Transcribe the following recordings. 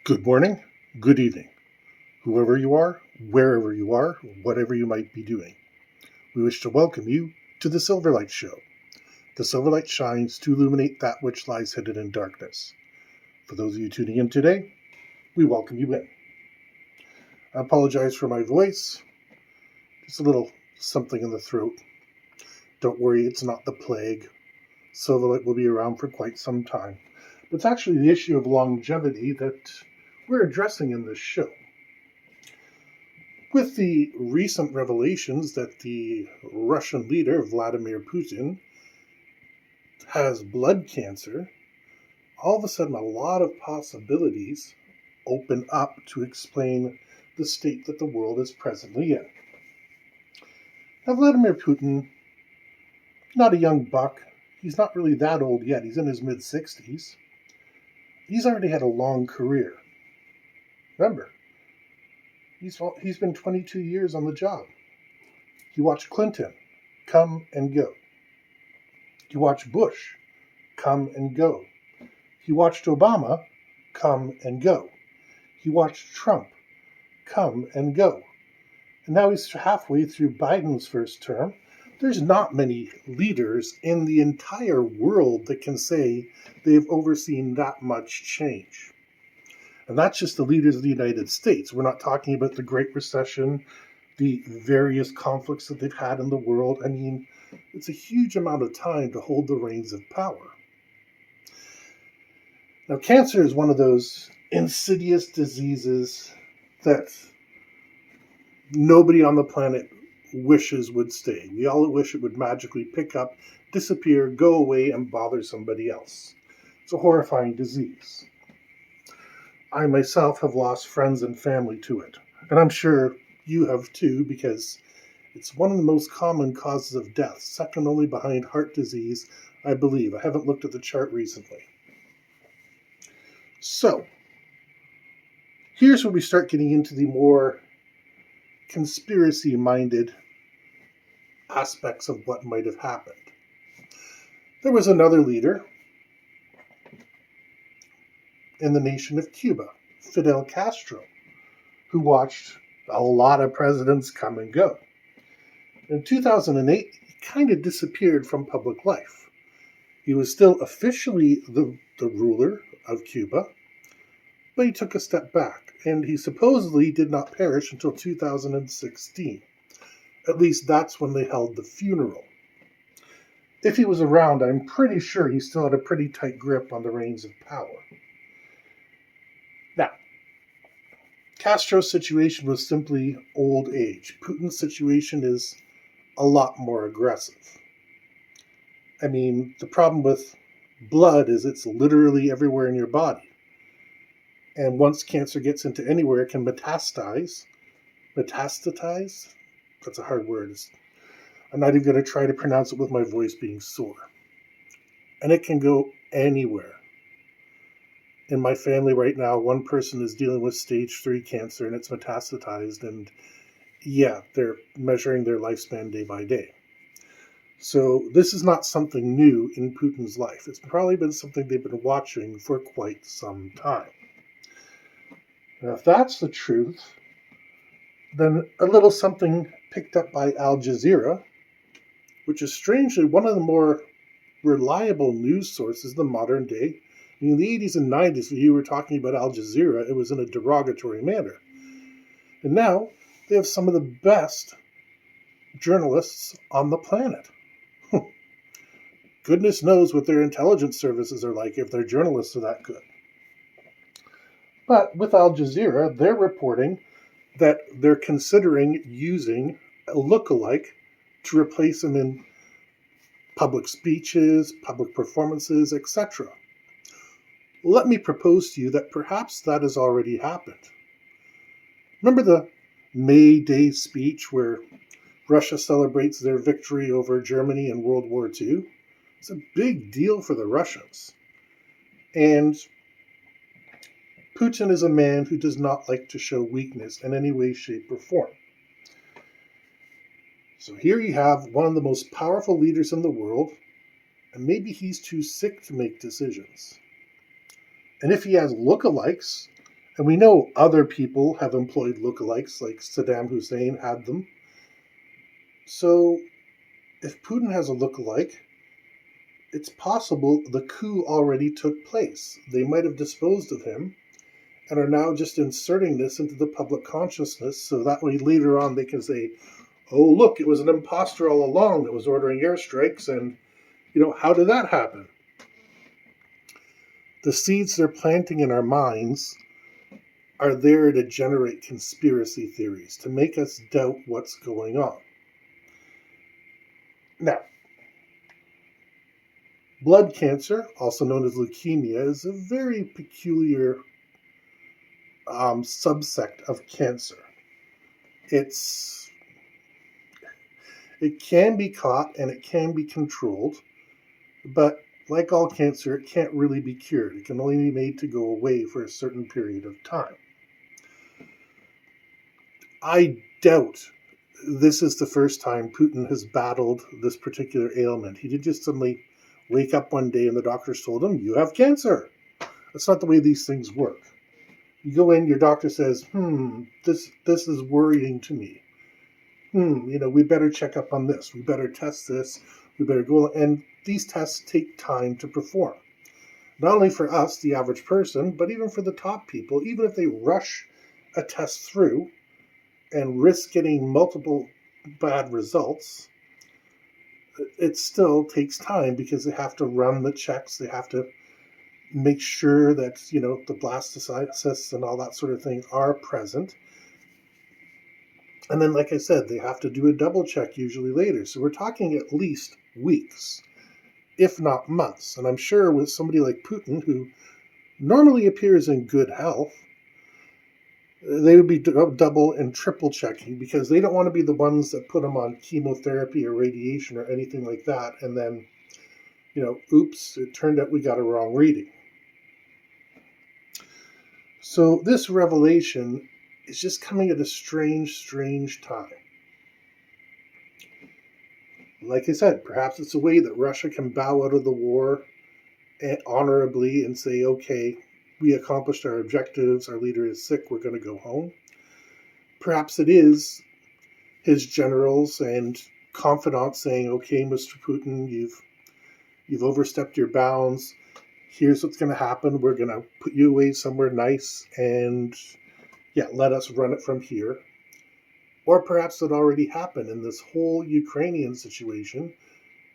Good morning, good evening, whoever you are, wherever you are, whatever you might be doing. We wish to welcome you to the Silverlight Show. The Silverlight shines to illuminate that which lies hidden in darkness. For those of you tuning in today, we welcome you in. I apologize for my voice, just a little something in the throat. Don't worry, it's not the plague. Silverlight will be around for quite some time. But it's actually the issue of longevity that we're addressing in this show. With the recent revelations that the Russian leader, Vladimir Putin, has blood cancer, all of a sudden a lot of possibilities open up to explain the state that the world is presently in. Now, Vladimir Putin, not a young buck, he's not really that old yet, he's in his mid-60s. He's already had a long career. Remember, he's been 22 years on the job. He watched Clinton come and go. He watched Bush come and go. He watched Obama come and go. He watched Trump come and go. And now he's halfway through Biden's first term. There's not many leaders in the entire world that can say they've overseen that much change. And that's just the leaders of the United States. We're not talking about the Great Recession, the various conflicts that they've had in the world. I mean, it's a huge amount of time to hold the reins of power. Now, cancer is one of those insidious diseases that nobody on the planet wishes would stay. We all wish it would magically pick up, disappear, go away, and bother somebody else. It's a horrifying disease. I myself have lost friends and family to it, and I'm sure you have too, because it's one of the most common causes of death, second only behind heart disease, I believe. I haven't looked at the chart recently. So, here's where we start getting into the more conspiracy-minded aspects of what might have happened. There was another leader in the nation of Cuba, Fidel Castro, who watched a lot of presidents come and go. In 2008, he kind of disappeared from public life. He was still officially the ruler of Cuba, but he took a step back, and he supposedly did not perish until 2016. At least that's when they held the funeral. If he was around, I'm pretty sure he still had a pretty tight grip on the reins of power. Now, Castro's situation was simply old age. Putin's situation is a lot more aggressive. I mean, the problem with blood is it's literally everywhere in your body. And once cancer gets into anywhere, it can metastasize. Metastatize? That's a hard word. I'm not even going to try to pronounce it with my voice being sore. And it can go anywhere. In my family right now, one person is dealing with stage 3 cancer and it's metastatized, and yeah, they're measuring their lifespan day by day. So this is not something new in Putin's life. It's probably been something they've been watching for quite some time. Now, if that's the truth, then a little something picked up by Al Jazeera, which is strangely one of the more reliable news sources in the modern day. In the 80s and 90s, if you were talking about Al Jazeera, it was in a derogatory manner. And now, they have some of the best journalists on the planet. Goodness knows what their intelligence services are like if their journalists are that good. But with Al Jazeera, they're reporting that they're considering using a lookalike to replace him in public speeches, public performances, etc. Let me propose to you that perhaps that has already happened. Remember the May Day speech where Russia celebrates their victory over Germany in World War II? It's a big deal for the Russians. And Putin is a man who does not like to show weakness in any way, shape, or form. So here you have one of the most powerful leaders in the world, and maybe he's too sick to make decisions. And if he has lookalikes, And we know other people have employed lookalikes, like Saddam Hussein had them. So if Putin has a lookalike, it's possible the coup already took place. They might have disposed of him and are now just inserting this into the public consciousness so that way later on they can say, oh, look, it was an imposter all along that was ordering airstrikes, and, how did that happen? The seeds they're planting in our minds are there to generate conspiracy theories, to make us doubt what's going on. Now, blood cancer, also known as leukemia, is a very peculiar subsect of cancer. It can be caught and it can be controlled, but like all cancer, it can't really be cured. It can only be made to go away for a certain period of time. I doubt this is the first time Putin has battled this particular ailment. He didn't just suddenly wake up one day and the doctors told him, you have cancer. That's not the way these things work. You go in, your doctor says, this is worrying to me. We better check up on this. We better test this. We better go. And these tests take time to perform. Not only for us, the average person, but even for the top people, even if they rush a test through and risk getting multiple bad results, it still takes time because they have to run the checks. They have to make sure that, the blastocysts and all that sort of thing are present. And then, like I said, they have to do a double check usually later. So we're talking at least weeks, if not months. And I'm sure with somebody like Putin, who normally appears in good health, they would be double and triple checking because they don't want to be the ones that put them on chemotherapy or radiation or anything like that. And then, oops, it turned out we got a wrong reading. So this revelation is just coming at a strange time. Like I said, perhaps it's a way that Russia can bow out of the war honorably and say, okay, we accomplished our objectives, our leader is sick, we're going to go home. Perhaps it is his generals and confidants saying, okay, Mr. Putin, you've overstepped your bounds. Here's what's going to happen. We're going to put you away somewhere nice and let us run it from here. Or perhaps it already happened, and this whole Ukrainian situation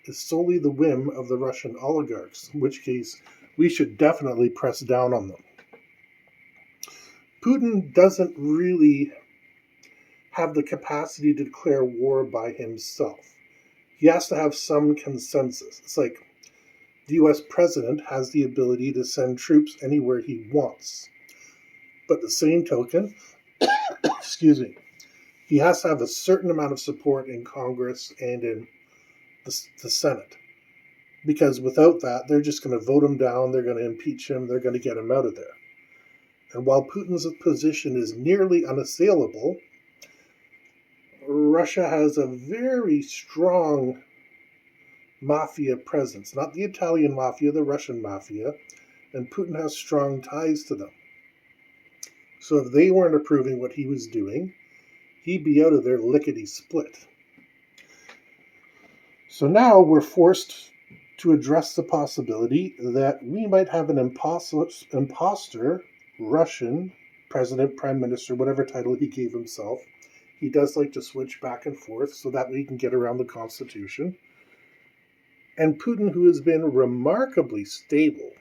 is solely the whim of the Russian oligarchs, in which case we should definitely press down on them. Putin doesn't really have the capacity to declare war by himself. He has to have some consensus. It's like the US president has the ability to send troops anywhere he wants. But the same token, he has to have a certain amount of support in Congress and in the Senate. Because without that, they're just going to vote him down, they're going to impeach him, they're going to get him out of there. And while Putin's position is nearly unassailable, Russia has a very strong mafia presence. Not the Italian mafia, the Russian mafia. And Putin has strong ties to them. So if they weren't approving what he was doing, he'd be out of there lickety-split. So now we're forced to address the possibility that we might have an imposter Russian president, prime minister, whatever title he gave himself. He does like to switch back and forth so that way he can get around the Constitution. And Putin, who has been remarkably stable,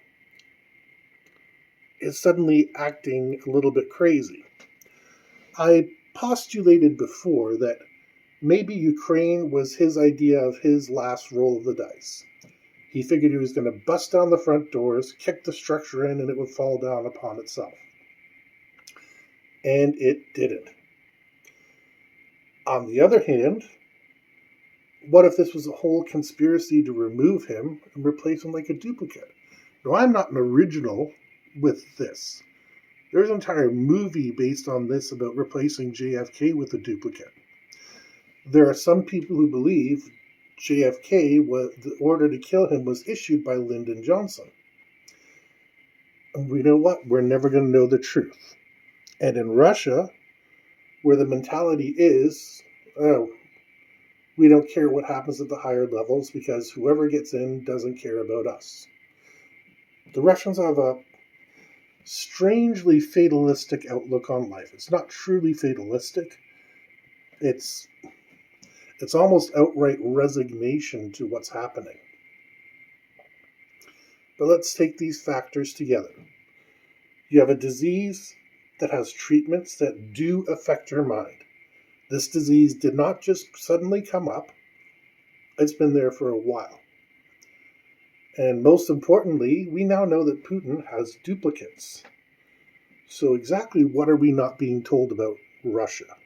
is suddenly acting a little bit crazy. I postulated before that maybe Ukraine was his idea of his last roll of the dice. He figured he was going to bust down the front doors, kick the structure in, and it would fall down upon itself. And it didn't. On the other hand, what if this was a whole conspiracy to remove him and replace him like a duplicate? Now, I'm not an original with this. There's an entire movie based on this about replacing JFK with a duplicate. There are some people who believe JFK, the order to kill him was issued by Lyndon Johnson. And we know what? We're never going to know the truth. And in Russia, where the mentality is, oh, we don't care what happens at the higher levels because whoever gets in doesn't care about us. The Russians have a strangely fatalistic outlook on life. It's not truly fatalistic. It's almost outright resignation to what's happening. But let's take these factors together. You have a disease that has treatments that do affect your mind. This disease did not just suddenly come up. It's been there for a while. And most importantly, we now know that Putin has duplicates. So exactly what are we not being told about Russia?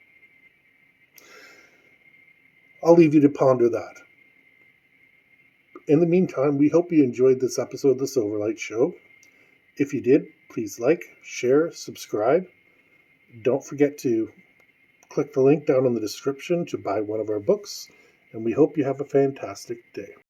I'll leave you to ponder that. In the meantime, we hope you enjoyed this episode of the Silverlight Show. If you did, please like, share, subscribe. Don't forget to click the link down in the description to buy one of our books, and we hope you have a fantastic day.